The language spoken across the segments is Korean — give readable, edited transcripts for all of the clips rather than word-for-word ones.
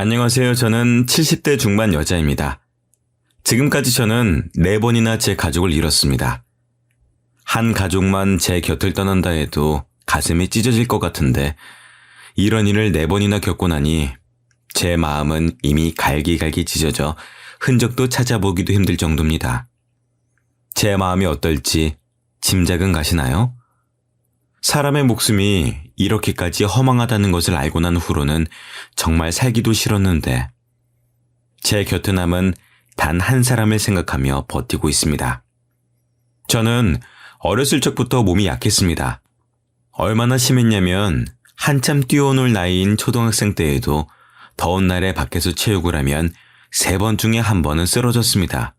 안녕하세요. 저는 70대 중반 여자입니다. 지금까지 저는 4번이나 제 가족을 잃었습니다. 한 가족만 제 곁을 떠난다 해도 가슴이 찢어질 것 같은데 이런 일을 4번이나 겪고 나니 제 마음은 이미 갈기갈기 찢어져 흔적도 찾아보기도 힘들 정도입니다. 제 마음이 어떨지 짐작은 가시나요? 사람의 목숨이 이렇게까지 허망하다는 것을 알고 난 후로는 정말 살기도 싫었는데 제 곁에 남은 단 한 사람을 생각하며 버티고 있습니다. 저는 어렸을 적부터 몸이 약했습니다. 얼마나 심했냐면 한참 뛰어놀 나이인 초등학생 때에도 더운 날에 밖에서 체육을 하면 3번 중에 1번은 쓰러졌습니다.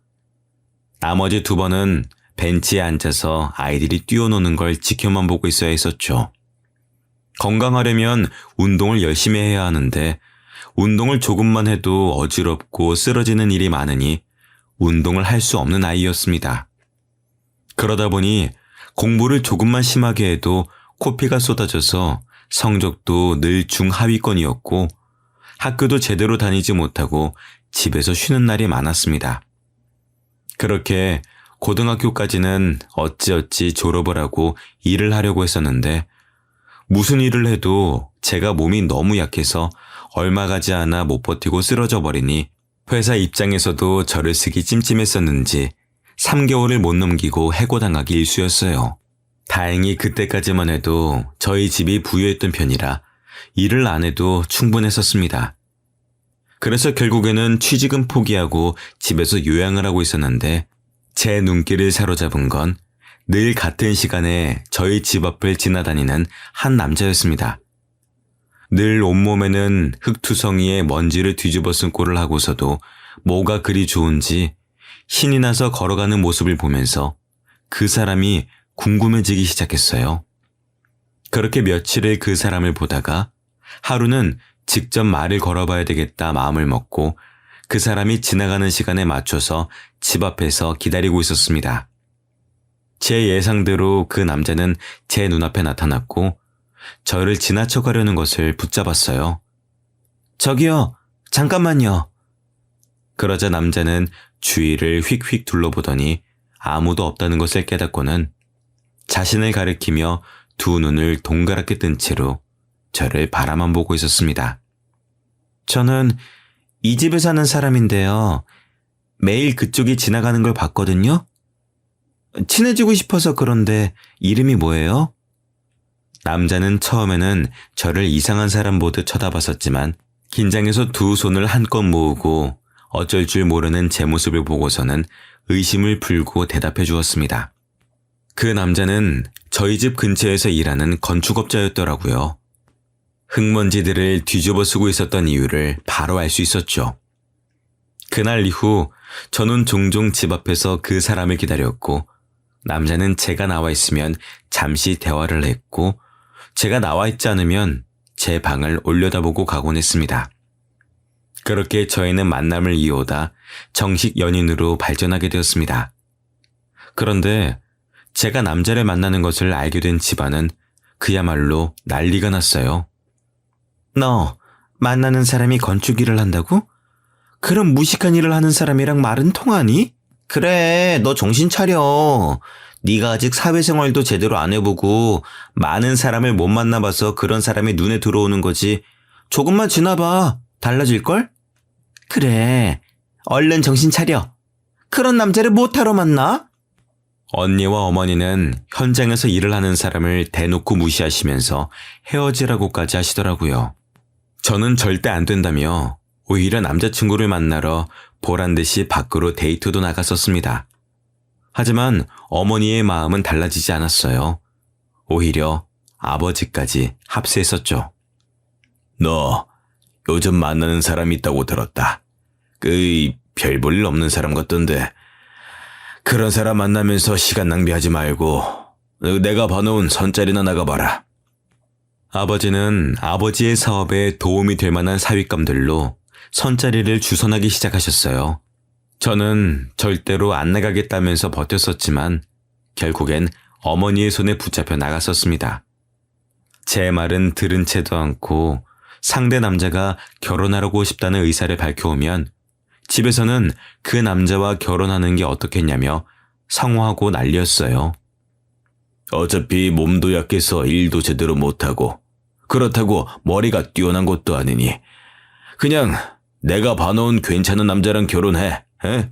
나머지 2번은 벤치에 앉아서 아이들이 뛰어노는 걸 지켜만 보고 있어야 했었죠. 건강하려면 운동을 열심히 해야 하는데 운동을 조금만 해도 어지럽고 쓰러지는 일이 많으니 운동을 할 수 없는 아이였습니다. 그러다 보니 공부를 조금만 심하게 해도 코피가 쏟아져서 성적도 늘 중하위권이었고 학교도 제대로 다니지 못하고 집에서 쉬는 날이 많았습니다. 그렇게 고등학교까지는 어찌어찌 졸업을 하고 일을 하려고 했었는데 무슨 일을 해도 제가 몸이 너무 약해서 얼마 가지 않아 못 버티고 쓰러져 버리니 회사 입장에서도 저를 쓰기 찜찜했었는지 3개월을 못 넘기고 해고당하기 일쑤였어요. 다행히 그때까지만 해도 저희 집이 부유했던 편이라 일을 안 해도 충분했었습니다. 그래서 결국에는 취직은 포기하고 집에서 요양을 하고 있었는데 제 눈길을 사로잡은 건 늘 같은 시간에 저희 집 앞을 지나다니는 한 남자였습니다. 늘 온몸에는 흙투성이에 먼지를 뒤집어 쓴 꼴을 하고서도 뭐가 그리 좋은지 신이 나서 걸어가는 모습을 보면서 그 사람이 궁금해지기 시작했어요. 그렇게 며칠을 그 사람을 보다가 하루는 직접 말을 걸어봐야 되겠다 마음을 먹고 그 사람이 지나가는 시간에 맞춰서 집 앞에서 기다리고 있었습니다. 제 예상대로 그 남자는 제 눈앞에 나타났고 저를 지나쳐 가려는 것을 붙잡았어요. 저기요, 잠깐만요. 그러자 남자는 주위를 휙휙 둘러보더니 아무도 없다는 것을 깨닫고는 자신을 가리키며 두 눈을 동그랗게 뜬 채로 저를 바라만 보고 있었습니다. 저는 이 집에 사는 사람인데요. 매일 그쪽이 지나가는 걸 봤거든요. 친해지고 싶어서 그런데 이름이 뭐예요? 남자는 처음에는 저를 이상한 사람 보듯 쳐다봤었지만 긴장해서 두 손을 한껏 모으고 어쩔 줄 모르는 제 모습을 보고서는 의심을 풀고 대답해 주었습니다. 그 남자는 저희 집 근처에서 일하는 건축업자였더라고요. 흙먼지들을 뒤집어 쓰고 있었던 이유를 바로 알 수 있었죠. 그날 이후 저는 종종 집 앞에서 그 사람을 기다렸고 남자는 제가 나와 있으면 잠시 대화를 했고 제가 나와 있지 않으면 제 방을 올려다보고 가곤 했습니다. 그렇게 저희는 만남을 이어오다 정식 연인으로 발전하게 되었습니다. 그런데 제가 남자를 만나는 것을 알게 된 집안은 그야말로 난리가 났어요. 너 만나는 사람이 건축 일을 한다고? 그럼 무식한 일을 하는 사람이랑 말은 통하니? 그래, 너 정신 차려. 네가 아직 사회생활도 제대로 안 해보고 많은 사람을 못 만나봐서 그런 사람이 눈에 들어오는 거지. 조금만 지나봐. 달라질걸? 그래, 얼른 정신 차려. 그런 남자를 못하러 만나? 언니와 어머니는 현장에서 일을 하는 사람을 대놓고 무시하시면서 헤어지라고까지 하시더라고요. 저는 절대 안 된다며 오히려 남자친구를 만나러 보란듯이 밖으로 데이트도 나갔었습니다. 하지만 어머니의 마음은 달라지지 않았어요. 오히려 아버지까지 합세했었죠. 너 요즘 만나는 사람 있다고 들었다. 별 볼 일 없는 사람 같던데. 그런 사람 만나면서 시간 낭비하지 말고 내가 봐놓은 선짜리나 나가봐라. 아버지는 아버지의 사업에 도움이 될 만한 사윗감들로 선자리를 주선하기 시작하셨어요. 저는 절대로 안 나가겠다면서 버텼었지만 결국엔 어머니의 손에 붙잡혀 나갔었습니다. 제 말은 들은 채도 않고 상대 남자가 결혼하고 싶다는 의사를 밝혀오면 집에서는 그 남자와 결혼하는 게 어떻겠냐며 성화하고 난리였어요. 어차피 몸도 약해서 일도 제대로 못하고 그렇다고 머리가 뛰어난 것도 아니니 그냥 내가 봐놓은 괜찮은 남자랑 결혼해. 에?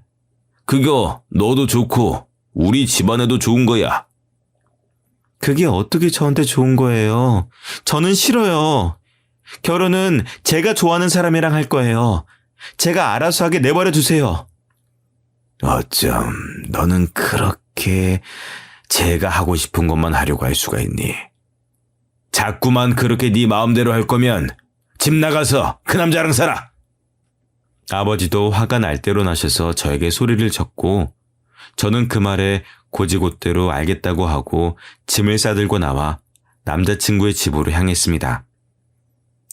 그거 너도 좋고 우리 집안에도 좋은 거야. 그게 어떻게 저한테 좋은 거예요? 저는 싫어요. 결혼은 제가 좋아하는 사람이랑 할 거예요. 제가 알아서 하게 내버려 두세요. 어쩜 너는 그렇게 제가 하고 싶은 것만 하려고 할 수가 있니? 자꾸만 그렇게 네 마음대로 할 거면 집 나가서 그 남자랑 살아. 아버지도 화가 날 대로 나셔서 저에게 소리를 쳤고 저는 그 말에 고지곳대로 알겠다고 하고 짐을 싸들고 나와 남자친구의 집으로 향했습니다.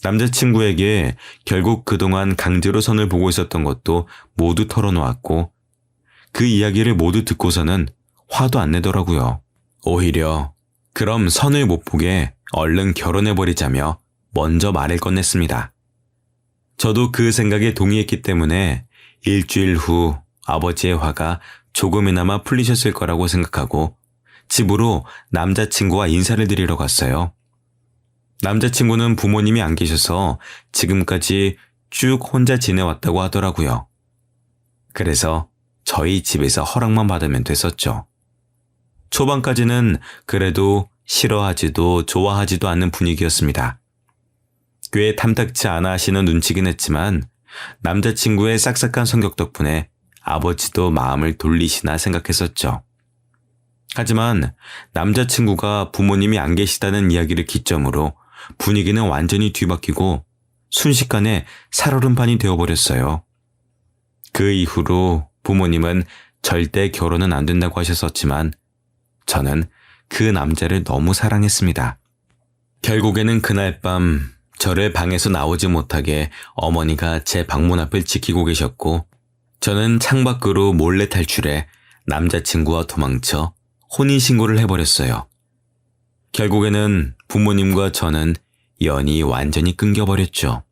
남자친구에게 결국 그동안 강제로 선을 보고 있었던 것도 모두 털어놓았고 그 이야기를 모두 듣고서는 화도 안 내더라고요. 오히려 그럼 선을 못 보게 얼른 결혼해버리자며 먼저 말을 꺼냈습니다. 저도 그 생각에 동의했기 때문에 일주일 후 아버지의 화가 조금이나마 풀리셨을 거라고 생각하고 집으로 남자친구와 인사를 드리러 갔어요. 남자친구는 부모님이 안 계셔서 지금까지 쭉 혼자 지내왔다고 하더라고요. 그래서 저희 집에서 허락만 받으면 됐었죠. 초반까지는 그래도 싫어하지도 좋아하지도 않는 분위기였습니다. 꽤 탐탁치 않아 하시는 눈치긴 했지만 남자친구의 싹싹한 성격 덕분에 아버지도 마음을 돌리시나 생각했었죠. 하지만 남자친구가 부모님이 안 계시다는 이야기를 기점으로 분위기는 완전히 뒤바뀌고 순식간에 살얼음판이 되어버렸어요. 그 이후로 부모님은 절대 결혼은 안 된다고 하셨었지만 저는 그 남자를 너무 사랑했습니다. 결국에는 그날 밤 저를 방에서 나오지 못하게 어머니가 제 방문 앞을 지키고 계셨고 저는 창밖으로 몰래 탈출해 남자친구와 도망쳐 혼인신고를 해버렸어요. 결국에는 부모님과 저는 연이 완전히 끊겨버렸죠.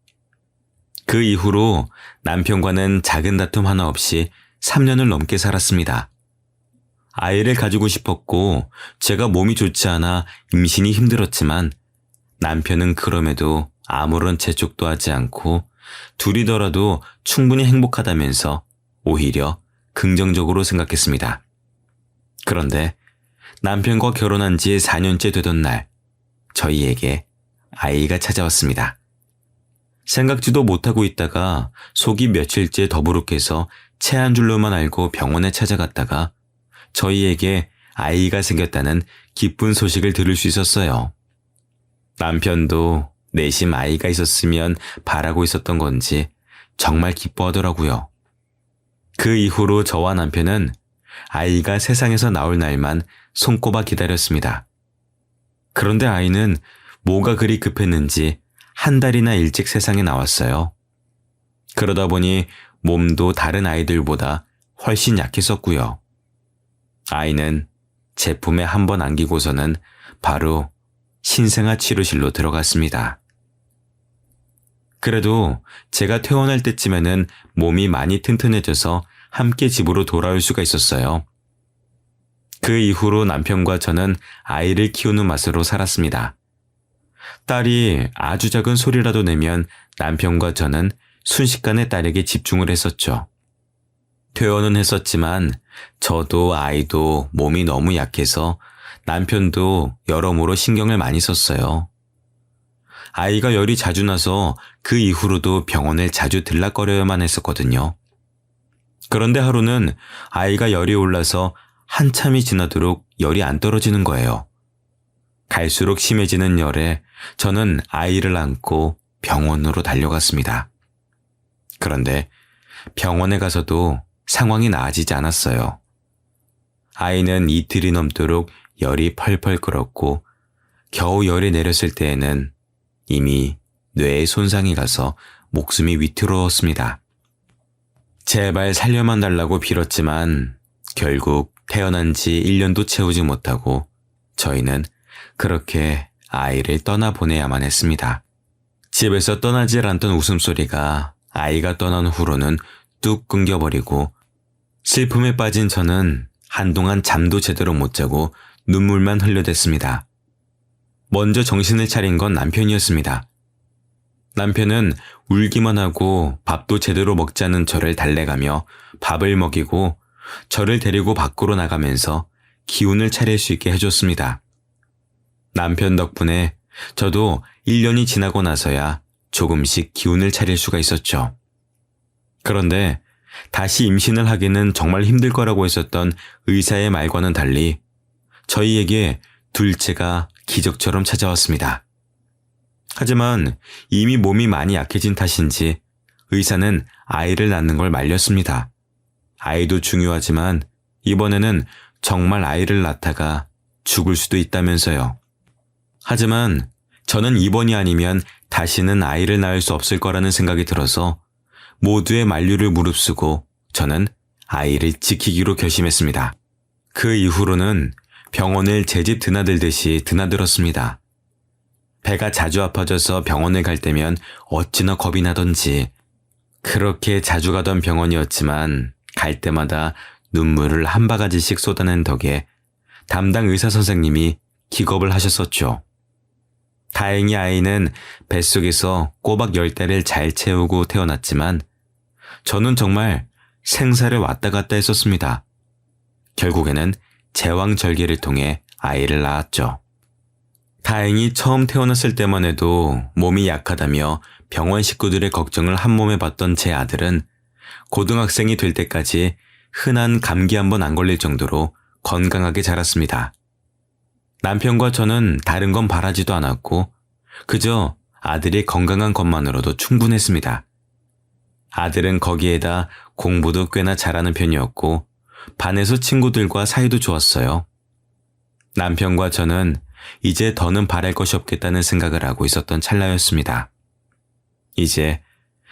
그 이후로 남편과는 작은 다툼 하나 없이 3년을 넘게 살았습니다. 아이를 가지고 싶었고 제가 몸이 좋지 않아 임신이 힘들었지만 남편은 그럼에도 아무런 재촉도 하지 않고 둘이더라도 충분히 행복하다면서 오히려 긍정적으로 생각했습니다. 그런데 남편과 결혼한 지 4년째 되던 날 저희에게 아이가 찾아왔습니다. 생각지도 못하고 있다가 속이 며칠째 더부룩해서 체한 줄로만 알고 병원에 찾아갔다가 저희에게 아이가 생겼다는 기쁜 소식을 들을 수 있었어요. 남편도 내심 아이가 있었으면 바라고 있었던 건지 정말 기뻐하더라고요. 그 이후로 저와 남편은 아이가 세상에서 나올 날만 손꼽아 기다렸습니다. 그런데 아이는 뭐가 그리 급했는지 한 달이나 일찍 세상에 나왔어요. 그러다 보니 몸도 다른 아이들보다 훨씬 약했었고요. 아이는 제 품에 한 번 안기고서는 바로 신생아 치료실로 들어갔습니다. 그래도 제가 퇴원할 때쯤에는 몸이 많이 튼튼해져서 함께 집으로 돌아올 수가 있었어요. 그 이후로 남편과 저는 아이를 키우는 맛으로 살았습니다. 딸이 아주 작은 소리라도 내면 남편과 저는 순식간에 딸에게 집중을 했었죠. 퇴원은 했었지만 저도 아이도 몸이 너무 약해서 남편도 여러모로 신경을 많이 썼어요. 아이가 열이 자주 나서 그 이후로도 병원을 자주 들락거려야만 했었거든요. 그런데 하루는 아이가 열이 올라서 한참이 지나도록 열이 안 떨어지는 거예요. 갈수록 심해지는 열에 저는 아이를 안고 병원으로 달려갔습니다. 그런데 병원에 가서도 상황이 나아지지 않았어요. 아이는 이틀이 넘도록 열이 펄펄 끓었고 겨우 열이 내렸을 때에는 이미 뇌에 손상이 가서 목숨이 위태로웠습니다. 제발 살려만 달라고 빌었지만 결국 태어난 지 1년도 채우지 못하고 저희는 그렇게 아이를 떠나보내야만 했습니다. 집에서 떠나질 않던 웃음소리가 아이가 떠난 후로는 뚝 끊겨버리고 슬픔에 빠진 저는 한동안 잠도 제대로 못 자고 눈물만 흘려댔습니다. 먼저 정신을 차린 건 남편이었습니다. 남편은 울기만 하고 밥도 제대로 먹지 않는 저를 달래가며 밥을 먹이고 저를 데리고 밖으로 나가면서 기운을 차릴 수 있게 해줬습니다. 남편 덕분에 저도 1년이 지나고 나서야 조금씩 기운을 차릴 수가 있었죠. 그런데 다시 임신을 하기는 정말 힘들 거라고 했었던 의사의 말과는 달리 저희에게 둘째가 기적처럼 찾아왔습니다. 하지만 이미 몸이 많이 약해진 탓인지 의사는 아이를 낳는 걸 말렸습니다. 아이도 중요하지만 이번에는 정말 아이를 낳다가 죽을 수도 있다면서요. 하지만 저는 이번이 아니면 다시는 아이를 낳을 수 없을 거라는 생각이 들어서 모두의 만류를 무릅쓰고 저는 아이를 지키기로 결심했습니다. 그 이후로는 병원을 제 집 드나들듯이 드나들었습니다. 배가 자주 아파져서 병원을 갈 때면 어찌나 겁이 나던지 그렇게 자주 가던 병원이었지만 갈 때마다 눈물을 한 바가지씩 쏟아낸 덕에 담당 의사 선생님이 기겁을 하셨었죠. 다행히 아이는 뱃속에서 꼬박 10달을 잘 채우고 태어났지만 저는 정말 생사를 왔다 갔다 했었습니다. 결국에는 제왕절개를 통해 아이를 낳았죠. 다행히 처음 태어났을 때만 해도 몸이 약하다며 병원 식구들의 걱정을 한 몸에 받던 제 아들은 고등학생이 될 때까지 흔한 감기 한 번 안 걸릴 정도로 건강하게 자랐습니다. 남편과 저는 다른 건 바라지도 않았고 그저 아들이 건강한 것만으로도 충분했습니다. 아들은 거기에다 공부도 꽤나 잘하는 편이었고 반에서 친구들과 사이도 좋았어요. 남편과 저는 이제 더는 바랄 것이 없겠다는 생각을 하고 있었던 찰나였습니다. 이제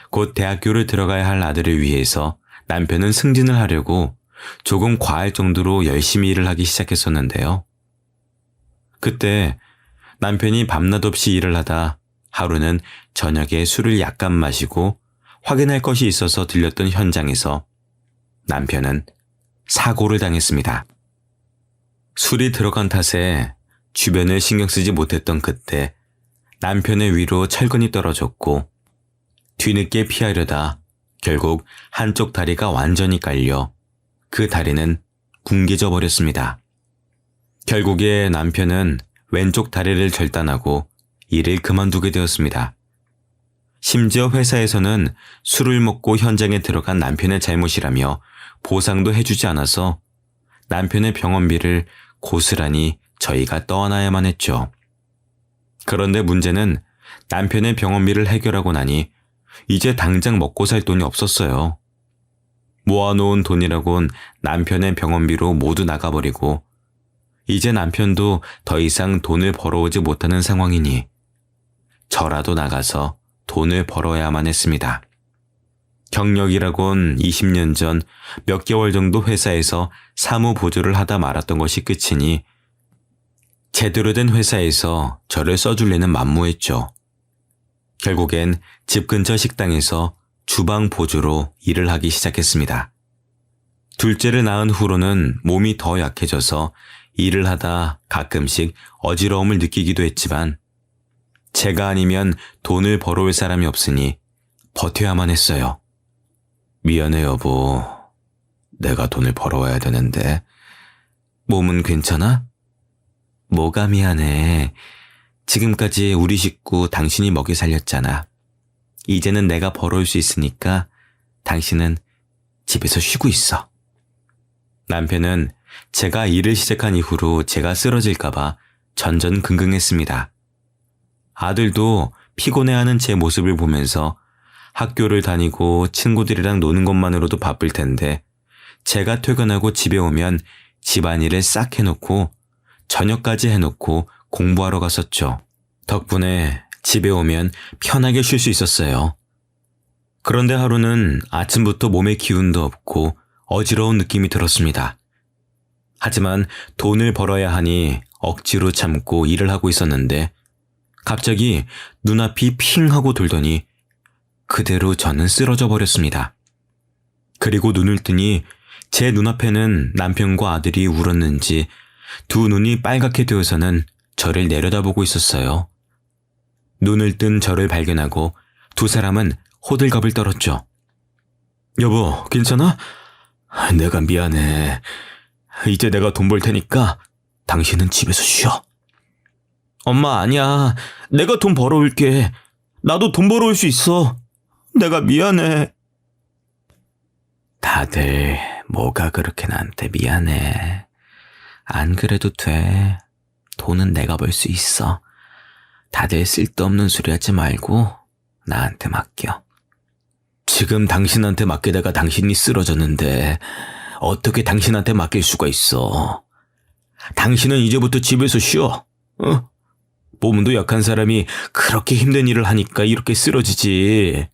곧 대학교를 들어가야 할 아들을 위해서 남편은 승진을 하려고 조금 과할 정도로 열심히 일을 하기 시작했었는데요. 그때 남편이 밤낮 없이 일을 하다 하루는 저녁에 술을 약간 마시고 확인할 것이 있어서 들렸던 현장에서 남편은 사고를 당했습니다. 술이 들어간 탓에 주변을 신경 쓰지 못했던 그때 남편의 위로 철근이 떨어졌고 뒤늦게 피하려다 결국 한쪽 다리가 완전히 깔려 그 다리는 뭉개져 버렸습니다. 결국에 남편은 왼쪽 다리를 절단하고 일을 그만두게 되었습니다. 심지어 회사에서는 술을 먹고 현장에 들어간 남편의 잘못이라며 보상도 해주지 않아서 남편의 병원비를 고스란히 저희가 떠안아야만 했죠. 그런데 문제는 남편의 병원비를 해결하고 나니 이제 당장 먹고 살 돈이 없었어요. 모아놓은 돈이라곤 남편의 병원비로 모두 나가버리고 이제 남편도 더 이상 돈을 벌어오지 못하는 상황이니 저라도 나가서 돈을 벌어야만 했습니다. 경력이라곤 20년 전 몇 개월 정도 회사에서 사무 보조를 하다 말았던 것이 끝이니 제대로 된 회사에서 저를 써줄 리는 만무했죠. 결국엔 집 근처 식당에서 주방 보조로 일을 하기 시작했습니다. 둘째를 낳은 후로는 몸이 더 약해져서 일을 하다 가끔씩 어지러움을 느끼기도 했지만 제가 아니면 돈을 벌어올 사람이 없으니 버텨야만 했어요. 미안해 여보. 내가 돈을 벌어와야 되는데. 몸은 괜찮아? 뭐가 미안해. 지금까지 우리 식구 당신이 먹여 살렸잖아. 이제는 내가 벌어올 수 있으니까 당신은 집에서 쉬고 있어. 남편은 제가 일을 시작한 이후로 제가 쓰러질까봐 전전긍긍했습니다. 아들도 피곤해하는 제 모습을 보면서 학교를 다니고 친구들이랑 노는 것만으로도 바쁠 텐데 제가 퇴근하고 집에 오면 집안일을 싹 해놓고 저녁까지 해놓고 공부하러 갔었죠. 덕분에 집에 오면 편하게 쉴 수 있었어요. 그런데 하루는 아침부터 몸에 기운도 없고 어지러운 느낌이 들었습니다. 하지만 돈을 벌어야 하니 억지로 참고 일을 하고 있었는데 갑자기 눈앞이 핑 하고 돌더니 그대로 저는 쓰러져 버렸습니다. 그리고 눈을 뜨니 제 눈앞에는 남편과 아들이 울었는지 두 눈이 빨갛게 되어서는 저를 내려다보고 있었어요. 눈을 뜬 저를 발견하고 두 사람은 호들갑을 떨었죠. 여보, 괜찮아? 내가 미안해. 이제 내가 돈 벌 테니까 당신은 집에서 쉬어. 엄마, 아니야. 내가 돈 벌어올게. 나도 돈 벌어올 수 있어. 내가 미안해. 다들 뭐가 그렇게 나한테 미안해. 안 그래도 돼. 돈은 내가 벌 수 있어. 다들 쓸데없는 소리 하지 말고 나한테 맡겨. 지금 당신한테 맡기다가 당신이 쓰러졌는데 어떻게 당신한테 맡길 수가 있어. 당신은 이제부터 집에서 쉬어. 몸도 약한 사람이 그렇게 힘든 일을 하니까 이렇게 쓰러지지.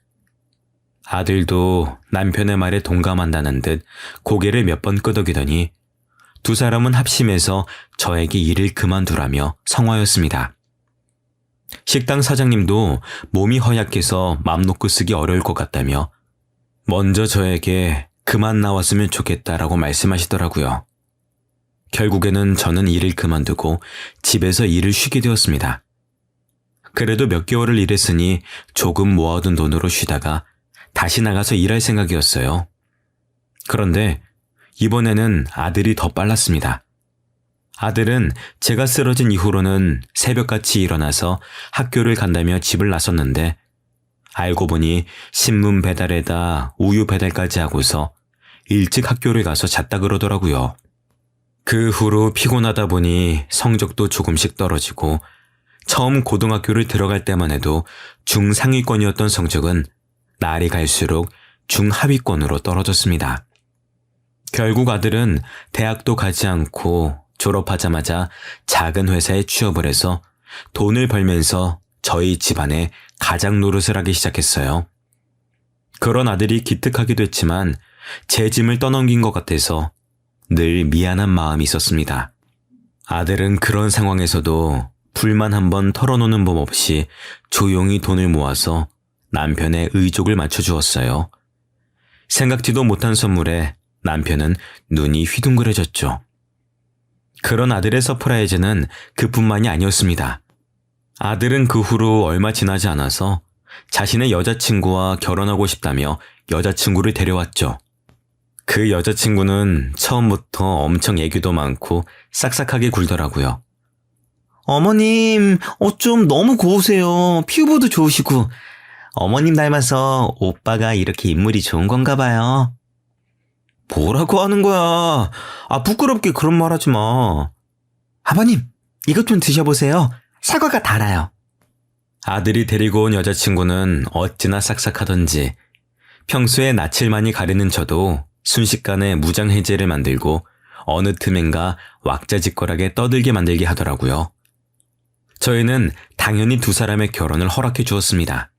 아들도 남편의 말에 동감한다는 듯 고개를 몇 번 끄덕이더니 두 사람은 합심해서 저에게 일을 그만두라며 성화였습니다. 식당 사장님도 몸이 허약해서 맘 놓고 쓰기 어려울 것 같다며 먼저 저에게 그만 나왔으면 좋겠다라고 말씀하시더라고요. 결국에는 저는 일을 그만두고 집에서 일을 쉬게 되었습니다. 그래도 몇 개월을 일했으니 조금 모아둔 돈으로 쉬다가 다시 나가서 일할 생각이었어요. 그런데 이번에는 아들이 더 빨랐습니다. 아들은 제가 쓰러진 이후로는 새벽같이 일어나서 학교를 간다며 집을 나섰는데 알고 보니 신문 배달에다 우유 배달까지 하고서 일찍 학교를 가서 잤다 그러더라고요. 그 후로 피곤하다 보니 성적도 조금씩 떨어지고 처음 고등학교를 들어갈 때만 해도 중상위권이었던 성적은 날이 갈수록 중하위권으로 떨어졌습니다. 결국 아들은 대학도 가지 않고 졸업하자마자 작은 회사에 취업을 해서 돈을 벌면서 저희 집안에 가장 노릇을 하기 시작했어요. 그런 아들이 기특하기도 했지만 제 짐을 떠넘긴 것 같아서 늘 미안한 마음이 있었습니다. 아들은 그런 상황에서도 불만 한번 털어놓는 법 없이 조용히 돈을 모아서 남편의 의족을 맞춰주었어요. 생각지도 못한 선물에 남편은 눈이 휘둥그레졌죠. 그런 아들의 서프라이즈는 그뿐만이 아니었습니다. 아들은 그 후로 얼마 지나지 않아서 자신의 여자친구와 결혼하고 싶다며 여자친구를 데려왔죠. 그 여자친구는 처음부터 엄청 애교도 많고 싹싹하게 굴더라고요. 어머님, 어쩜 너무 고우세요. 피부도 좋으시고. 어머님 닮아서 오빠가 이렇게 인물이 좋은 건가 봐요. 뭐라고 하는 거야. 부끄럽게 그런 말 하지 마. 아버님, 이것 좀 드셔보세요. 사과가 달아요. 아들이 데리고 온 여자친구는 어찌나 싹싹하던지 평소에 낯을 많이 가리는 저도 순식간에 무장해제를 만들고 어느 틈엔가 왁자지껄하게 떠들게 만들게 하더라고요. 저희는 당연히 두 사람의 결혼을 허락해 주었습니다.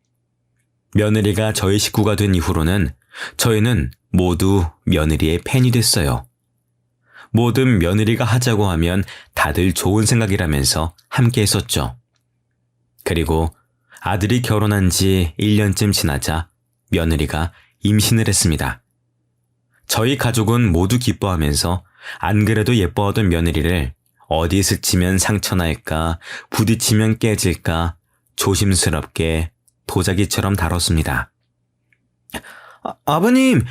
며느리가 저희 식구가 된 이후로는 저희는 모두 며느리의 팬이 됐어요. 뭐든 며느리가 하자고 하면 다들 좋은 생각이라면서 함께 했었죠. 그리고 아들이 결혼한 지 1년쯤 지나자 며느리가 임신을 했습니다. 저희 가족은 모두 기뻐하면서 안 그래도 예뻐하던 며느리를 어디 스치면 상처날까, 부딪히면 깨질까 조심스럽게 도자기처럼 다뤘습니다. 아버님,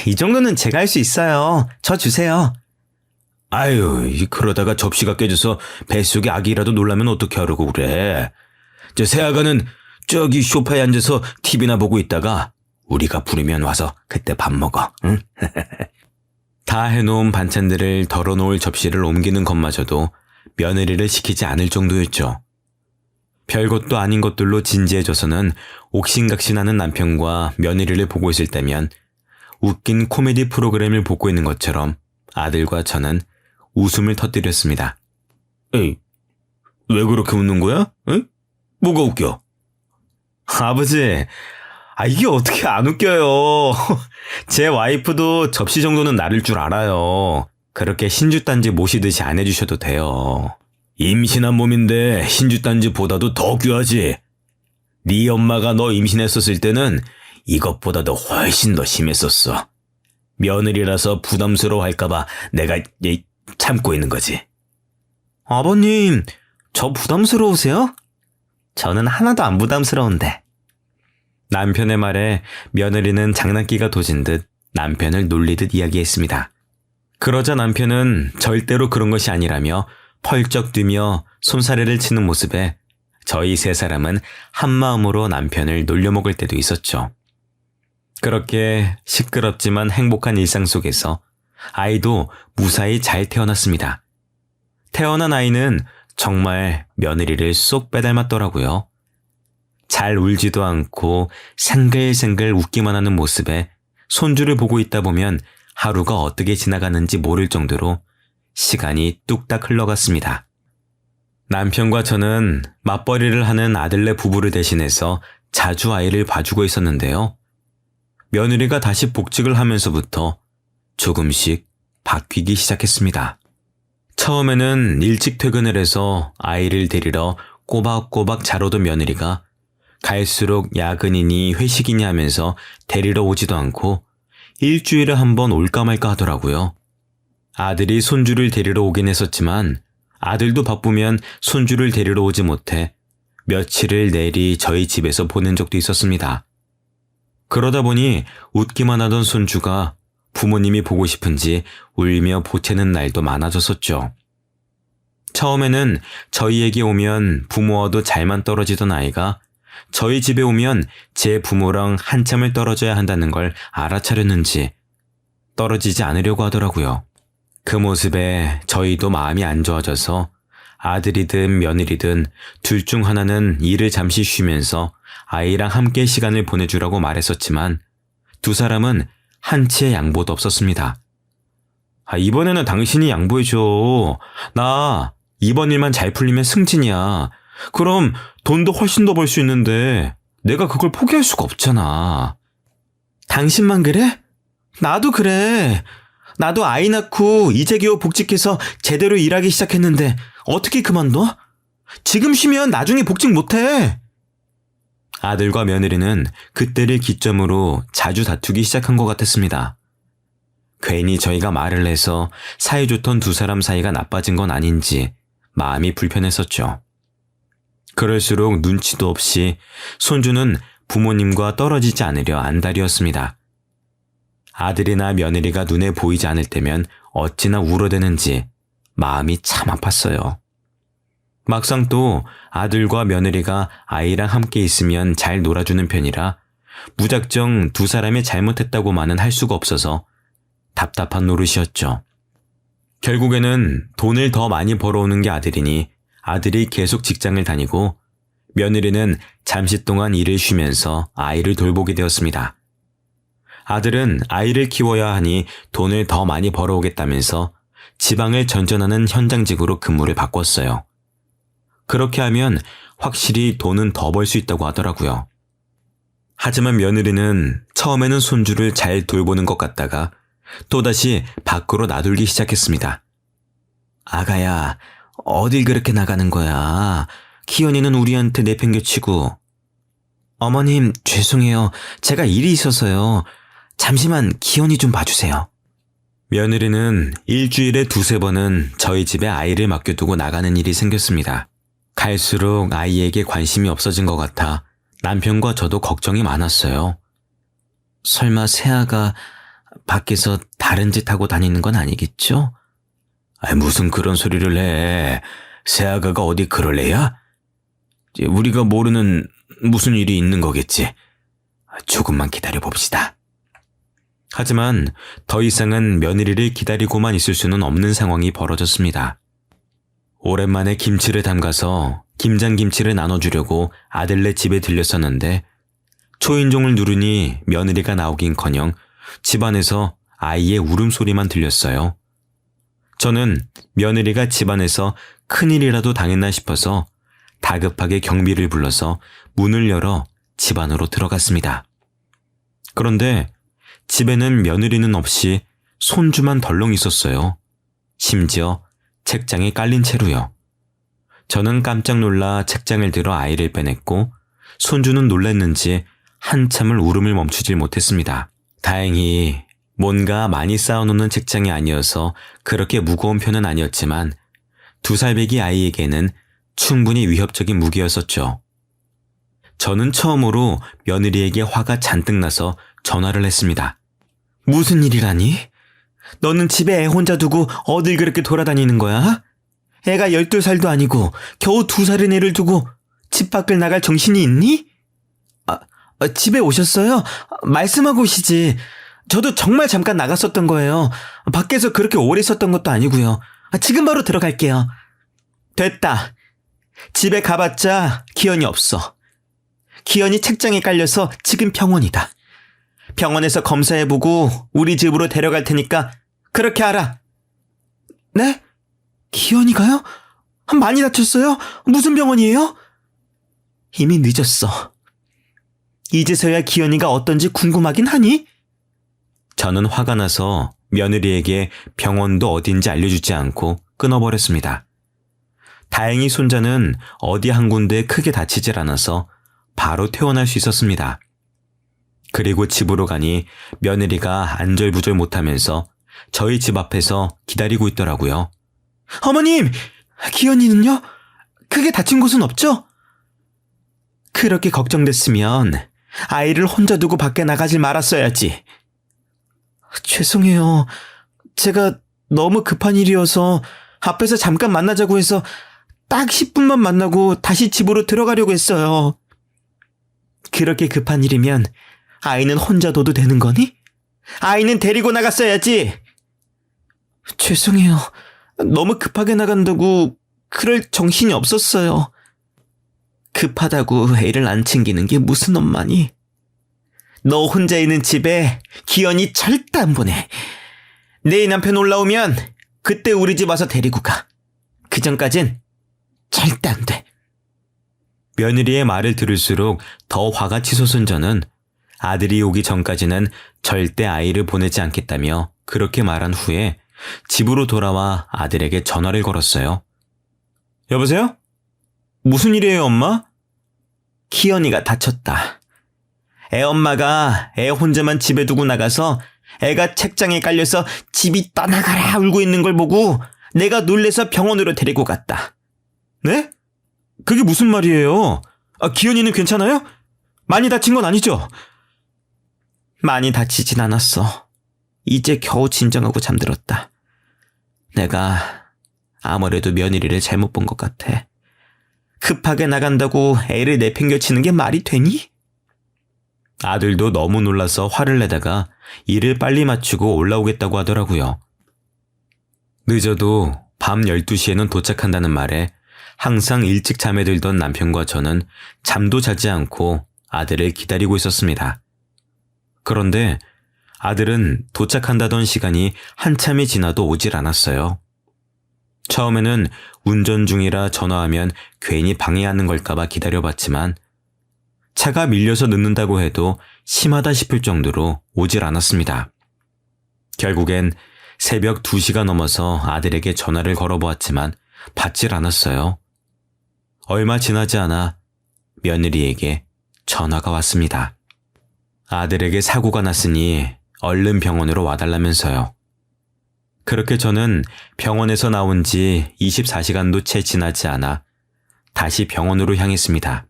이 정도는 제가 할 수 있어요. 저 주세요. 아유, 그러다가 접시가 깨져서 뱃속에 아기라도 놀라면 어떻게 하려고 그래. 저 새아가는 저기 소파에 앉아서 TV나 보고 있다가 우리가 부르면 와서 그때 밥 먹어, 응? 다 해놓은 반찬들을 덜어놓을 접시를 옮기는 것마저도 며느리를 시키지 않을 정도였죠. 별것도 아닌 것들로 진지해져서는 옥신각신하는 남편과 며느리를 보고 있을 때면 웃긴 코미디 프로그램을 보고 있는 것처럼 아들과 저는 웃음을 터뜨렸습니다. 에이, 왜 그렇게 웃는 거야? 응? 뭐가 웃겨? 아버지, 이게 어떻게 안 웃겨요. 제 와이프도 접시 정도는 나를 줄 알아요. 그렇게 신주단지 모시듯이 안 해주셔도 돼요. 임신한 몸인데 흰주단지보다도 더 귀하지. 네 엄마가 너 임신했었을 때는 이것보다도 훨씬 더 심했었어. 며느리라서 부담스러워할까봐 내가 참고 있는 거지. 아버님, 저 부담스러우세요? 저는 하나도 안 부담스러운데. 남편의 말에 며느리는 장난기가 도진 듯 남편을 놀리듯 이야기했습니다. 그러자 남편은 절대로 그런 것이 아니라며 펄쩍 뛰며 손사래를 치는 모습에 저희 세 사람은 한마음으로 남편을 놀려먹을 때도 있었죠. 그렇게 시끄럽지만 행복한 일상 속에서 아이도 무사히 잘 태어났습니다. 태어난 아이는 정말 며느리를 쏙 빼닮았더라고요. 잘 울지도 않고 생글생글 웃기만 하는 모습에 손주를 보고 있다 보면 하루가 어떻게 지나가는지 모를 정도로 시간이 뚝딱 흘러갔습니다. 남편과 저는 맞벌이를 하는 아들네 부부를 대신해서 자주 아이를 봐주고 있었는데요. 며느리가 다시 복직을 하면서부터 조금씩 바뀌기 시작했습니다. 처음에는 일찍 퇴근을 해서 아이를 데리러 꼬박꼬박 자러던 며느리가 갈수록 야근이니 회식이니 하면서 데리러 오지도 않고 일주일에 한 번 올까 말까 하더라고요. 아들이 손주를 데리러 오긴 했었지만 아들도 바쁘면 손주를 데리러 오지 못해 며칠을 내리 저희 집에서 보낸 적도 있었습니다. 그러다 보니 웃기만 하던 손주가 부모님이 보고 싶은지 울며 보채는 날도 많아졌었죠. 처음에는 저희에게 오면 부모와도 잘만 떨어지던 아이가 저희 집에 오면 제 부모랑 한참을 떨어져야 한다는 걸 알아차렸는지 떨어지지 않으려고 하더라고요. 그 모습에 저희도 마음이 안 좋아져서 아들이든 며느리든 둘 중 하나는 일을 잠시 쉬면서 아이랑 함께 시간을 보내주라고 말했었지만 두 사람은 한치의 양보도 없었습니다. 이번에는 당신이 양보해줘. 나 이번 일만 잘 풀리면 승진이야. 그럼 돈도 훨씬 더 벌 수 있는데 내가 그걸 포기할 수가 없잖아. 당신만 그래? 나도 그래. 나도 아이 낳고 이제 겨우 복직해서 제대로 일하기 시작했는데 어떻게 그만둬? 지금 쉬면 나중에 복직 못해. 아들과 며느리는 그때를 기점으로 자주 다투기 시작한 것 같았습니다. 괜히 저희가 말을 해서 사이좋던 두 사람 사이가 나빠진 건 아닌지 마음이 불편했었죠. 그럴수록 눈치도 없이 손주는 부모님과 떨어지지 않으려 안달이었습니다. 아들이나 며느리가 눈에 보이지 않을 때면 어찌나 울어대는지 마음이 참 아팠어요. 막상 또 아들과 며느리가 아이랑 함께 있으면 잘 놀아주는 편이라 무작정 두 사람이 잘못했다고만은 할 수가 없어서 답답한 노릇이었죠. 결국에는 돈을 더 많이 벌어오는 게 아들이니 아들이 계속 직장을 다니고 며느리는 잠시 동안 일을 쉬면서 아이를 돌보게 되었습니다. 아들은 아이를 키워야 하니 돈을 더 많이 벌어오겠다면서 지방을 전전하는 현장직으로 근무를 바꿨어요. 그렇게 하면 확실히 돈은 더 벌 수 있다고 하더라고요. 하지만 며느리는 처음에는 손주를 잘 돌보는 것 같다가 또다시 밖으로 나돌기 시작했습니다. 아가야, 어딜 그렇게 나가는 거야? 기현이는 우리한테 내팽개치고. 어머님, 죄송해요. 제가 일이 있어서요. 잠시만 기현이 좀 봐주세요. 며느리는 일주일에 두세 번은 저희 집에 아이를 맡겨두고 나가는 일이 생겼습니다. 갈수록 아이에게 관심이 없어진 것 같아 남편과 저도 걱정이 많았어요. 설마 새아가 밖에서 다른 짓 하고 다니는 건 아니겠죠? 무슨 그런 소리를 해. 새아가가 어디 그럴 애야? 우리가 모르는 무슨 일이 있는 거겠지. 조금만 기다려봅시다. 하지만 더 이상은 며느리를 기다리고만 있을 수는 없는 상황이 벌어졌습니다. 오랜만에 김치를 담가서 김장김치를 나눠주려고 아들네 집에 들렸었는데 초인종을 누르니 며느리가 나오긴커녕 집안에서 아이의 울음소리만 들렸어요. 저는 며느리가 집안에서 큰일이라도 당했나 싶어서 다급하게 경비를 불러서 문을 열어 집 안으로 들어갔습니다. 그런데 집에는 며느리는 없이 손주만 덜렁 있었어요. 심지어 책장에 깔린 채로요. 저는 깜짝 놀라 책장을 들어 아이를 빼냈고 손주는 놀랐는지 한참을 울음을 멈추질 못했습니다. 다행히 뭔가 많이 쌓아놓는 책장이 아니어서 그렇게 무거운 편은 아니었지만 2살배기 아이에게는 충분히 위협적인 무기였었죠. 저는 처음으로 며느리에게 화가 잔뜩 나서 전화를 했습니다. 무슨 일이라니? 너는 집에 애 혼자 두고 어딜 그렇게 돌아다니는 거야? 애가 12살도 아니고 겨우 2살인 애를 두고 집 밖을 나갈 정신이 있니? 집에 오셨어요? 말씀하고 오시지. 저도 정말 잠깐 나갔었던 거예요. 밖에서 그렇게 오래 있었던 것도 아니고요. 지금 바로 들어갈게요. 됐다. 집에 가봤자 기현이 없어. 기현이 책장에 깔려서 지금 병원이다. 병원에서 검사해보고 우리 집으로 데려갈 테니까 그렇게 하라. 네? 기현이가요? 많이 다쳤어요? 무슨 병원이에요? 이미 늦었어. 이제서야 기현이가 어떤지 궁금하긴 하니? 저는 화가 나서 며느리에게 병원도 어딘지 알려주지 않고 끊어버렸습니다. 다행히 손자는 어디 한 군데 크게 다치질 않아서 바로 퇴원할 수 있었습니다. 그리고 집으로 가니 며느리가 안절부절 못하면서 저희 집 앞에서 기다리고 있더라고요. 어머님! 기현이는요? 크게 다친 곳은 없죠? 그렇게 걱정됐으면 아이를 혼자 두고 밖에 나가질 말았어야지. 죄송해요. 제가 너무 급한 일이어서 앞에서 잠깐 만나자고 해서 딱 10분만 만나고 다시 집으로 들어가려고 했어요. 그렇게 급한 일이면 아이는 혼자 둬도 되는 거니? 아이는 데리고 나갔어야지. 죄송해요. 너무 급하게 나간다고 그럴 정신이 없었어요. 급하다고 애를 안 챙기는 게 무슨 엄마니? 너 혼자 있는 집에 기현이 절대 안 보내. 내 남편 올라오면 그때 우리 집 와서 데리고 가. 그 전까진 절대 안 돼. 며느리의 말을 들을수록 더 화가 치솟은 저는 아들이 오기 전까지는 절대 아이를 보내지 않겠다며 그렇게 말한 후에 집으로 돌아와 아들에게 전화를 걸었어요. 여보세요? 무슨 일이에요, 엄마? 기현이가 다쳤다. 애 엄마가 애 혼자만 집에 두고 나가서 애가 책장에 깔려서 집이 떠나가라 울고 있는 걸 보고 내가 놀래서 병원으로 데리고 갔다. 네? 그게 무슨 말이에요? 기현이는 괜찮아요? 많이 다친 건 아니죠? 많이 다치진 않았어. 이제 겨우 진정하고 잠들었다. 내가 아무래도 며느리를 잘못 본 것 같아. 급하게 나간다고 애를 내팽겨치는 게 말이 되니? 아들도 너무 놀라서 화를 내다가 일을 빨리 마치고 올라오겠다고 하더라고요. 늦어도 밤 12시에는 도착한다는 말에 항상 일찍 잠에 들던 남편과 저는 잠도 자지 않고 아들을 기다리고 있었습니다. 그런데 아들은 도착한다던 시간이 한참이 지나도 오질 않았어요. 처음에는 운전 중이라 전화하면 괜히 방해하는 걸까봐 기다려봤지만 차가 밀려서 늦는다고 해도 심하다 싶을 정도로 오질 않았습니다. 결국엔 새벽 2시가 넘어서 아들에게 전화를 걸어보았지만 받질 않았어요. 얼마 지나지 않아 며느리에게 전화가 왔습니다. 아들에게 사고가 났으니 얼른 병원으로 와달라면서요. 그렇게 저는 병원에서 나온 지 24시간도 채 지나지 않아 다시 병원으로 향했습니다.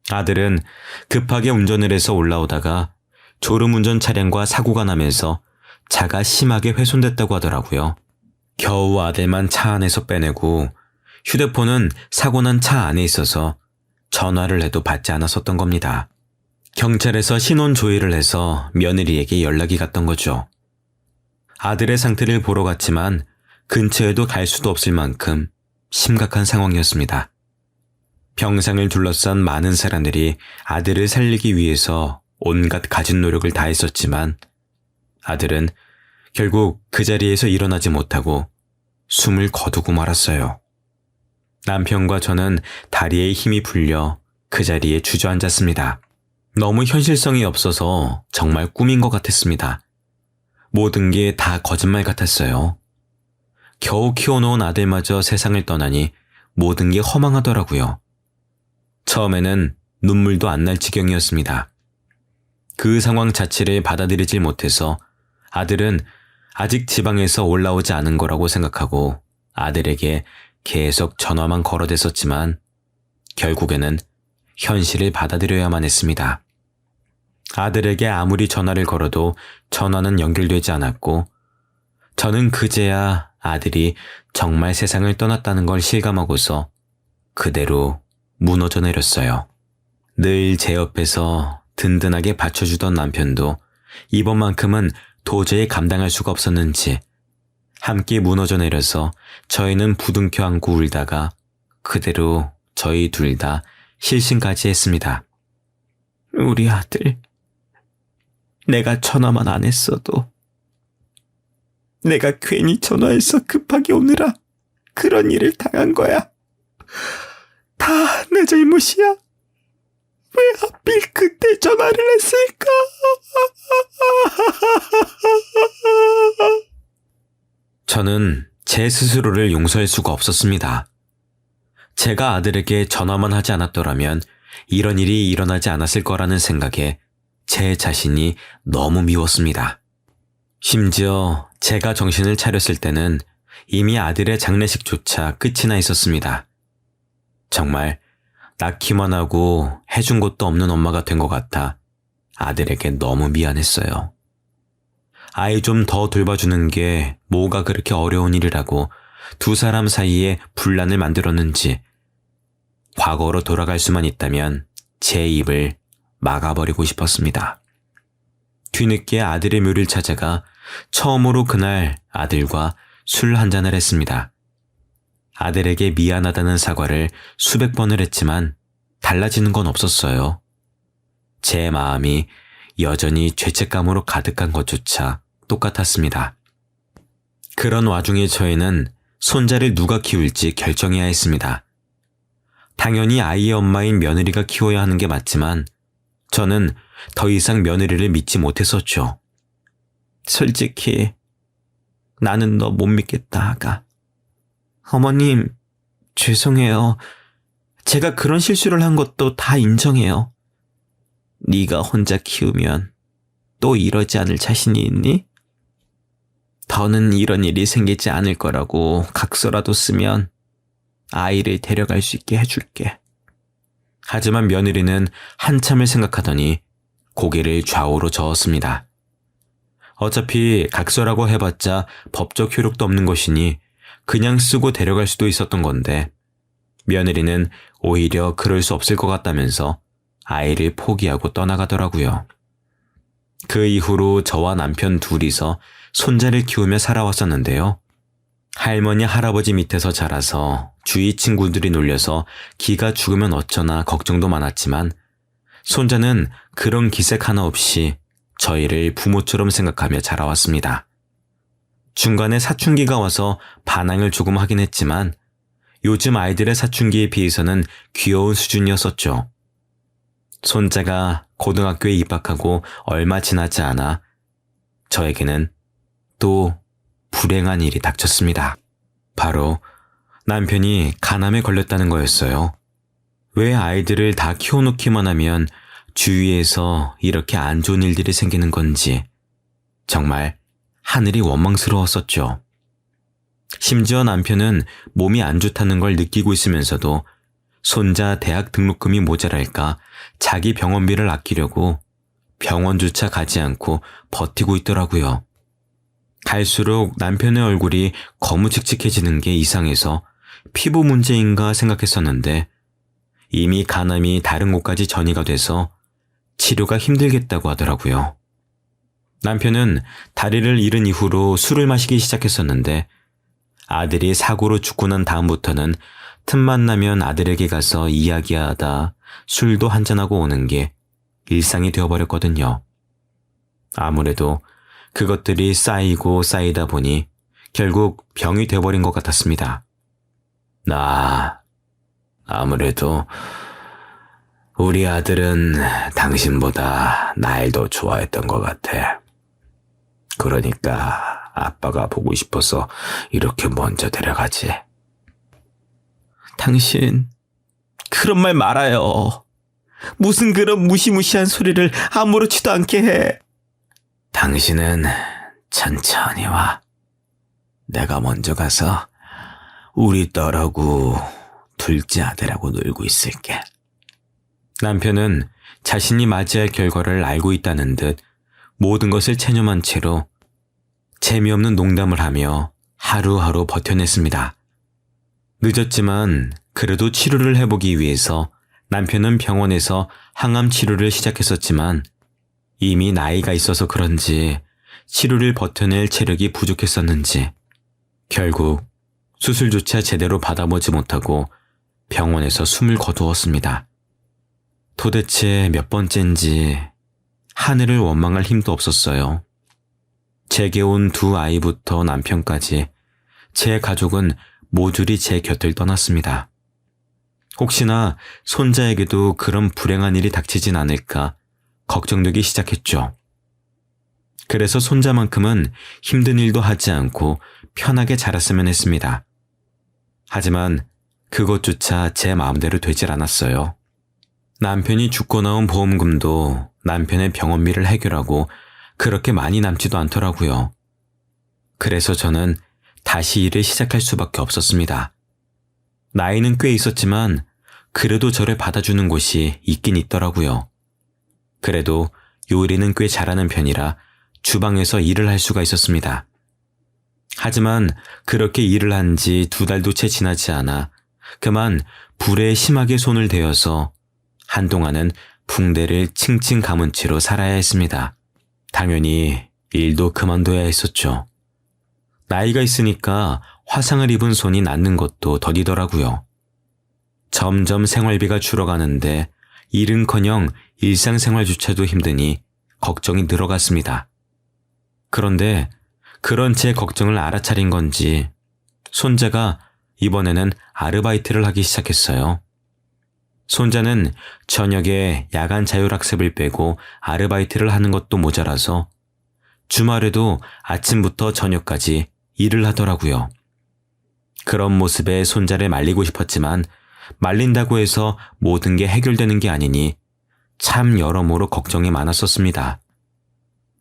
아들은 급하게 운전을 해서 올라오다가 졸음운전 차량과 사고가 나면서 차가 심하게 훼손됐다고 하더라고요. 겨우 아들만 차 안에서 빼내고 휴대폰은 사고 난 차 안에 있어서 전화를 해도 받지 않았었던 겁니다. 경찰에서 신원 조회를 해서 며느리에게 연락이 갔던 거죠. 아들의 상태를 보러 갔지만 근처에도 갈 수도 없을 만큼 심각한 상황이었습니다. 병상을 둘러싼 많은 사람들이 아들을 살리기 위해서 온갖 가진 노력을 다했었지만 아들은 결국 그 자리에서 일어나지 못하고 숨을 거두고 말았어요. 남편과 저는 다리에 힘이 풀려 그 자리에 주저앉았습니다. 너무 현실성이 없어서 정말 꿈인 것 같았습니다. 모든 게 다 거짓말 같았어요. 겨우 키워놓은 아들마저 세상을 떠나니 모든 게 허망하더라고요. 처음에는 눈물도 안 날 지경이었습니다. 그 상황 자체를 받아들이질 못해서 아들은 아직 지방에서 올라오지 않은 거라고 생각하고 아들에게 계속 전화만 걸어댔었지만 결국에는 현실을 받아들여야만 했습니다. 아들에게 아무리 전화를 걸어도 전화는 연결되지 않았고 저는 그제야 아들이 정말 세상을 떠났다는 걸 실감하고서 그대로 무너져 내렸어요. 늘 제 옆에서 든든하게 받쳐주던 남편도 이번만큼은 도저히 감당할 수가 없었는지 함께 무너져 내려서 저희는 부둥켜 안고 울다가 그대로 저희 둘 다 실신까지 했습니다. 우리 아들, 내가 전화만 안 했어도 내가 괜히 전화해서 급하게 오느라 그런 일을 당한 거야. 다 내 잘못이야. 왜 하필 그때 전화를 했을까? 저는 제 스스로를 용서할 수가 없었습니다. 제가 아들에게 전화만 하지 않았더라면 이런 일이 일어나지 않았을 거라는 생각에 제 자신이 너무 미웠습니다. 심지어 제가 정신을 차렸을 때는 이미 아들의 장례식조차 끝이 나 있었습니다. 정말 낳기만 하고 해준 것도 없는 엄마가 된 것 같아 아들에게 너무 미안했어요. 아이 좀 더 돌봐주는 게 뭐가 그렇게 어려운 일이라고 두 사람 사이에 분란을 만들었는지 과거로 돌아갈 수만 있다면 제 입을 막아버리고 싶었습니다. 뒤늦게 아들의 묘를 찾아가 처음으로 그날 아들과 술 한잔을 했습니다. 아들에게 미안하다는 사과를 수백 번을 했지만 달라지는 건 없었어요. 제 마음이 여전히 죄책감으로 가득한 것조차 똑같았습니다. 그런 와중에 저희는 손자를 누가 키울지 결정해야 했습니다. 당연히 아이의 엄마인 며느리가 키워야 하는 게 맞지만 저는 더 이상 며느리를 믿지 못했었죠. 솔직히 나는 너 못 믿겠다, 아가. 어머님, 죄송해요. 제가 그런 실수를 한 것도 다 인정해요. 네가 혼자 키우면 또 이러지 않을 자신이 있니? 더는 이런 일이 생기지 않을 거라고 각서라도 쓰면 아이를 데려갈 수 있게 해줄게. 하지만 며느리는 한참을 생각하더니 고개를 좌우로 저었습니다. 어차피 각서라고 해봤자 법적 효력도 없는 것이니 그냥 쓰고 데려갈 수도 있었던 건데 며느리는 오히려 그럴 수 없을 것 같다면서 아이를 포기하고 떠나가더라고요. 그 이후로 저와 남편 둘이서 손자를 키우며 살아왔었는데요. 할머니 할아버지 밑에서 자라서 주위 친구들이 놀려서 기가 죽으면 어쩌나 걱정도 많았지만 손자는 그런 기색 하나 없이 저희를 부모처럼 생각하며 자라왔습니다. 중간에 사춘기가 와서 반항을 조금 하긴 했지만 요즘 아이들의 사춘기에 비해서는 귀여운 수준이었었죠. 손자가 고등학교에 입학하고 얼마 지나지 않아 저에게는 또 불행한 일이 닥쳤습니다. 바로 남편이 간암에 걸렸다는 거였어요. 왜 아이들을 다 키워놓기만 하면 주위에서 이렇게 안 좋은 일들이 생기는 건지 정말 하늘이 원망스러웠었죠. 심지어 남편은 몸이 안 좋다는 걸 느끼고 있으면서도 손자 대학 등록금이 모자랄까 자기 병원비를 아끼려고 병원조차 가지 않고 버티고 있더라고요. 갈수록 남편의 얼굴이 거무칙칙해지는 게 이상해서 피부 문제인가 생각했었는데 이미 간암이 다른 곳까지 전이가 돼서 치료가 힘들겠다고 하더라고요. 남편은 다리를 잃은 이후로 술을 마시기 시작했었는데 아들이 사고로 죽고 난 다음부터는 틈만 나면 아들에게 가서 이야기하다 술도 한잔하고 오는 게 일상이 되어버렸거든요. 아무래도 그것들이 쌓이고 쌓이다 보니 결국 병이 돼버린 것 같았습니다. 아무래도 우리 아들은 당신보다 날 더 좋아했던 것 같아. 그러니까 아빠가 보고 싶어서 이렇게 먼저 데려가지. 당신, 그런 말 말아요. 무슨 그런 무시무시한 소리를 아무렇지도 않게 해. 당신은 천천히 와. 내가 먼저 가서 우리 딸하고 둘째 아들하고 놀고 있을게. 남편은 자신이 맞이할 결과를 알고 있다는 듯 모든 것을 체념한 채로 재미없는 농담을 하며 하루하루 버텨냈습니다. 늦었지만 그래도 치료를 해보기 위해서 남편은 병원에서 항암 치료를 시작했었지만 이미 나이가 있어서 그런지 치료를 버텨낼 체력이 부족했었는지 결국 수술조차 제대로 받아보지 못하고 병원에서 숨을 거두었습니다. 도대체 몇 번째인지 하늘을 원망할 힘도 없었어요. 제게 온 두 아이부터 남편까지 제 가족은 모조리 제 곁을 떠났습니다. 혹시나 손자에게도 그런 불행한 일이 닥치진 않을까 걱정되기 시작했죠. 그래서 손자만큼은 힘든 일도 하지 않고 편하게 자랐으면 했습니다. 하지만 그것조차 제 마음대로 되질 않았어요. 남편이 죽고 나온 보험금도 남편의 병원비를 해결하고 그렇게 많이 남지도 않더라고요. 그래서 저는 다시 일을 시작할 수밖에 없었습니다. 나이는 꽤 있었지만 그래도 저를 받아주는 곳이 있긴 있더라고요. 그래도 요리는 꽤 잘하는 편이라 주방에서 일을 할 수가 있었습니다. 하지만 그렇게 일을 한 지 2달도 채 지나지 않아 그만 불에 심하게 손을 대어서 한동안은 붕대를 칭칭 감은 채로 살아야 했습니다. 당연히 일도 그만둬야 했었죠. 나이가 있으니까 화상을 입은 손이 낫는 것도 더디더라고요. 점점 생활비가 줄어가는데 일은커녕 일상생활조차도 힘드니 걱정이 늘어갔습니다. 그런데 그런 제 걱정을 알아차린 건지 손자가 이번에는 아르바이트를 하기 시작했어요. 손자는 저녁에 야간 자율학습을 빼고 아르바이트를 하는 것도 모자라서 주말에도 아침부터 저녁까지 일을 하더라고요. 그런 모습에 손자를 말리고 싶었지만 말린다고 해서 모든 게 해결되는 게 아니니 참 여러모로 걱정이 많았었습니다.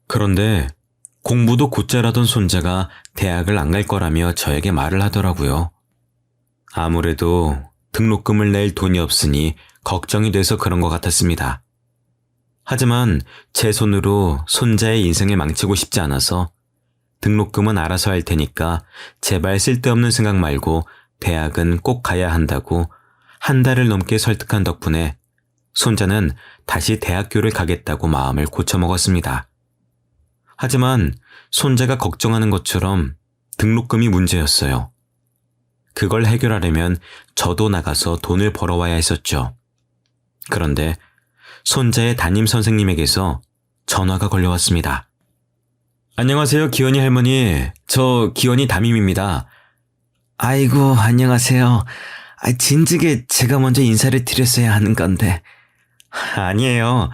그런데 공부도 곧잘하던 손자가 대학을 안 갈 거라며 저에게 말을 하더라고요. 아무래도 등록금을 낼 돈이 없으니 걱정이 돼서 그런 것 같았습니다. 하지만 제 손으로 손자의 인생을 망치고 싶지 않아서 등록금은 알아서 할 테니까 제발 쓸데없는 생각 말고 대학은 꼭 가야 한다고 한 달을 넘게 설득한 덕분에 손자는 다시 대학교를 가겠다고 마음을 고쳐먹었습니다. 하지만 손자가 걱정하는 것처럼 등록금이 문제였어요. 그걸 해결하려면 저도 나가서 돈을 벌어와야 했었죠. 그런데 손자의 담임 선생님에게서 전화가 걸려왔습니다. 안녕하세요, 기원이 할머니. 저 기원이 담임입니다. 아이고, 안녕하세요. 진즉에 제가 먼저 인사를 드렸어야 하는 건데. 아니에요.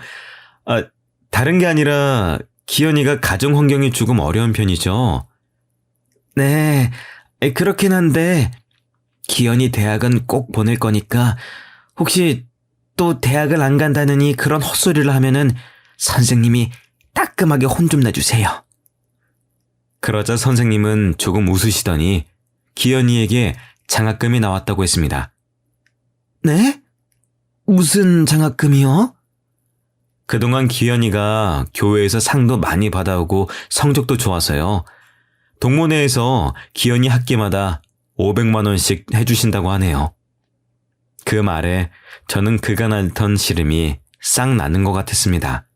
다른 게 아니라 기현이가 가정 환경이 조금 어려운 편이죠. 네, 그렇긴 한데 기현이 대학은 꼭 보낼 거니까 혹시 또 대학을 안 간다느니 그런 헛소리를 하면은 선생님이 따끔하게 혼 좀 내주세요. 그러자 선생님은 조금 웃으시더니 기현이에게 장학금이 나왔다고 했습니다. 네? 무슨 장학금이요? 그동안 기현이가 교회에서 상도 많이 받아오고 성적도 좋아서요. 동문회에서 기현이 학기마다 500만 원씩 해주신다고 하네요. 그 말에 저는 그간 앓던 시름이 싹 나는 것 같았습니다.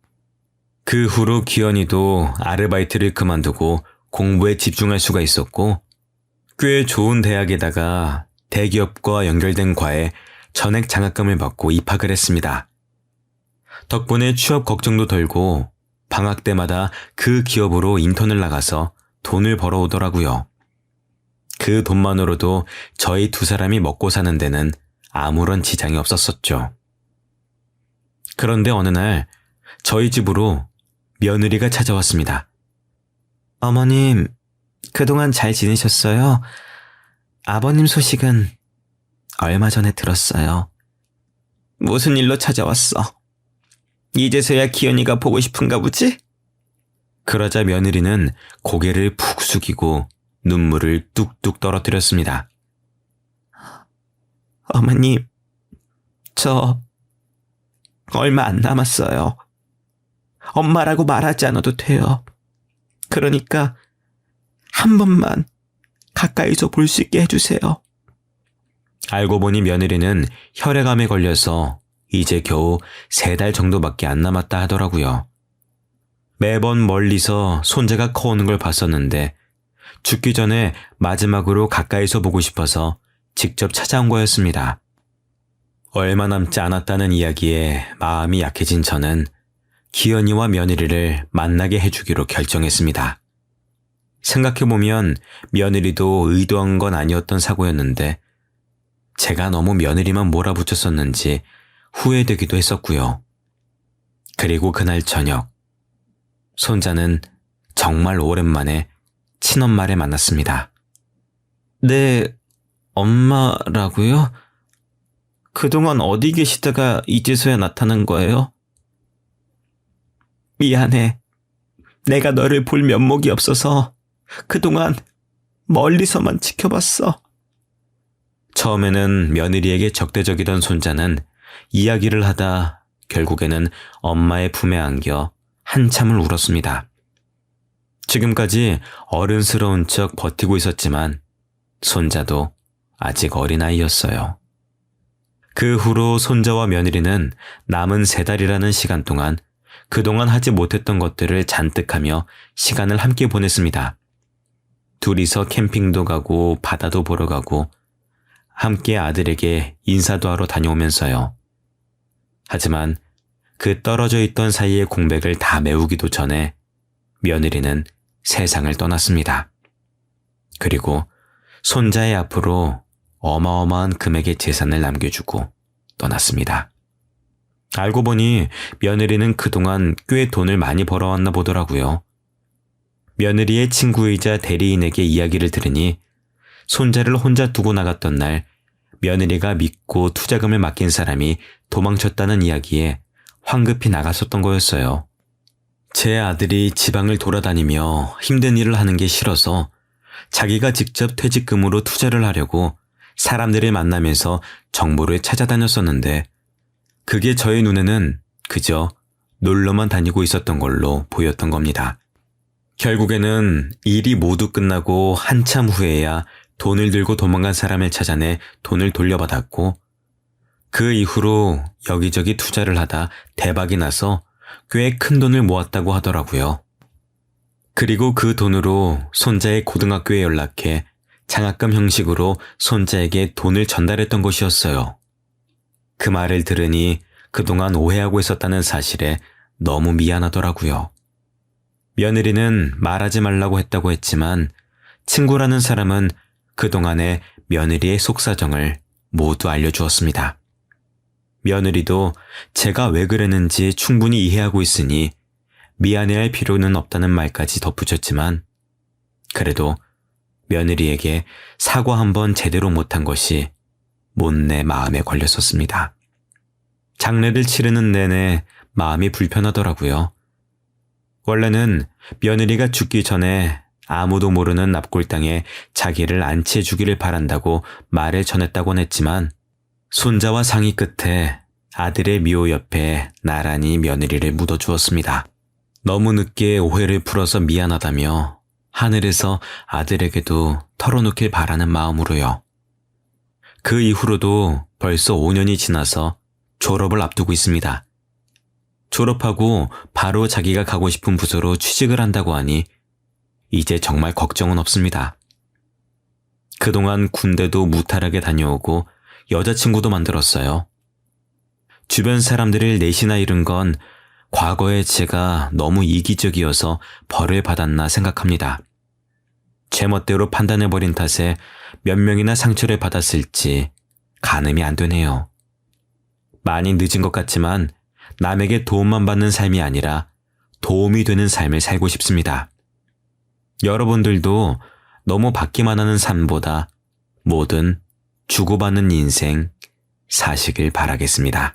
그 후로 기현이도 아르바이트를 그만두고 공부에 집중할 수가 있었고 꽤 좋은 대학에다가 대기업과 연결된 과에 전액 장학금을 받고 입학을 했습니다. 덕분에 취업 걱정도 덜고 방학 때마다 그 기업으로 인턴을 나가서 돈을 벌어오더라고요. 그 돈만으로도 저희 두 사람이 먹고 사는 데는 아무런 지장이 없었었죠. 그런데 어느 날 저희 집으로 며느리가 찾아왔습니다. 어머님, 그동안 잘 지내셨어요? 아버님 소식은 얼마 전에 들었어요. 무슨 일로 찾아왔어? 이제서야 기현이가 보고 싶은가 보지? 그러자 며느리는 고개를 푹 숙이고 눈물을 뚝뚝 떨어뜨렸습니다. 어머님, 저 얼마 안 남았어요. 엄마라고 말하지 않아도 돼요. 그러니까 한 번만 가까이서 볼 수 있게 해주세요. 알고 보니 며느리는 혈액암에 걸려서 이제 겨우 3달 정도밖에 안 남았다 하더라고요. 매번 멀리서 손자가 커오는 걸 봤었는데 죽기 전에 마지막으로 가까이서 보고 싶어서 직접 찾아온 거였습니다. 얼마 남지 않았다는 이야기에 마음이 약해진 저는 기현이와 며느리를 만나게 해주기로 결정했습니다. 생각해보면 며느리도 의도한 건 아니었던 사고였는데 제가 너무 며느리만 몰아붙였었는지 후회되기도 했었고요. 그리고 그날 저녁, 손자는 정말 오랜만에 친엄마를 만났습니다. 네, 엄마라고요? 그동안 어디 계시다가 이제서야 나타난 거예요? 미안해. 내가 너를 볼 면목이 없어서 그동안 멀리서만 지켜봤어. 처음에는 며느리에게 적대적이던 손자는 이야기를 하다 결국에는 엄마의 품에 안겨 한참을 울었습니다. 지금까지 어른스러운 척 버티고 있었지만 손자도 아직 어린아이였어요. 그 후로 손자와 며느리는 남은 3달이라는 시간 동안 그동안 하지 못했던 것들을 잔뜩 하며 시간을 함께 보냈습니다. 둘이서 캠핑도 가고 바다도 보러 가고 함께 아들에게 인사도 하러 다녀오면서요. 하지만 그 떨어져 있던 사이의 공백을 다 메우기도 전에 며느리는 세상을 떠났습니다. 그리고 손자의 앞으로 어마어마한 금액의 재산을 남겨주고 떠났습니다. 알고 보니 며느리는 그동안 꽤 돈을 많이 벌어왔나 보더라고요. 며느리의 친구이자 대리인에게 이야기를 들으니 손자를 혼자 두고 나갔던 날 며느리가 믿고 투자금을 맡긴 사람이 도망쳤다는 이야기에 황급히 나갔었던 거였어요. 제 아들이 지방을 돌아다니며 힘든 일을 하는 게 싫어서 자기가 직접 퇴직금으로 투자를 하려고 사람들을 만나면서 정보를 찾아다녔었는데 그게 저의 눈에는 그저 놀러만 다니고 있었던 걸로 보였던 겁니다. 결국에는 일이 모두 끝나고 한참 후에야 돈을 들고 도망간 사람을 찾아내 돈을 돌려받았고 그 이후로 여기저기 투자를 하다 대박이 나서 꽤 큰 돈을 모았다고 하더라고요. 그리고 그 돈으로 손자의 고등학교에 연락해 장학금 형식으로 손자에게 돈을 전달했던 것이었어요. 그 말을 들으니 그동안 오해하고 있었다는 사실에 너무 미안하더라고요. 며느리는 말하지 말라고 했다고 했지만 친구라는 사람은 그동안의 며느리의 속사정을 모두 알려주었습니다. 며느리도 제가 왜 그랬는지 충분히 이해하고 있으니 미안해할 필요는 없다는 말까지 덧붙였지만 그래도 며느리에게 사과 한번 제대로 못한 것이 못내 마음에 걸렸었습니다. 장례를 치르는 내내 마음이 불편하더라고요. 원래는 며느리가 죽기 전에 아무도 모르는 납골당에 자기를 안치해 주기를 바란다고 말을 전했다곤 했지만 손자와 상의 끝에 아들의 미호 옆에 나란히 며느리를 묻어주었습니다. 너무 늦게 오해를 풀어서 미안하다며 하늘에서 아들에게도 털어놓길 바라는 마음으로요. 그 이후로도 벌써 5년이 지나서 졸업을 앞두고 있습니다. 졸업하고 바로 자기가 가고 싶은 부서로 취직을 한다고 하니 이제 정말 걱정은 없습니다. 그동안 군대도 무탈하게 다녀오고 여자친구도 만들었어요. 주변 사람들을 넷이나 잃은 건 과거에 제가 너무 이기적이어서 벌을 받았나 생각합니다. 제멋대로 판단해버린 탓에 몇 명이나 상처를 받았을지 가늠이 안 되네요. 많이 늦은 것 같지만 남에게 도움만 받는 삶이 아니라 도움이 되는 삶을 살고 싶습니다. 여러분들도 너무 받기만 하는 삶보다 뭐든 주고받는 인생 사시길 바라겠습니다.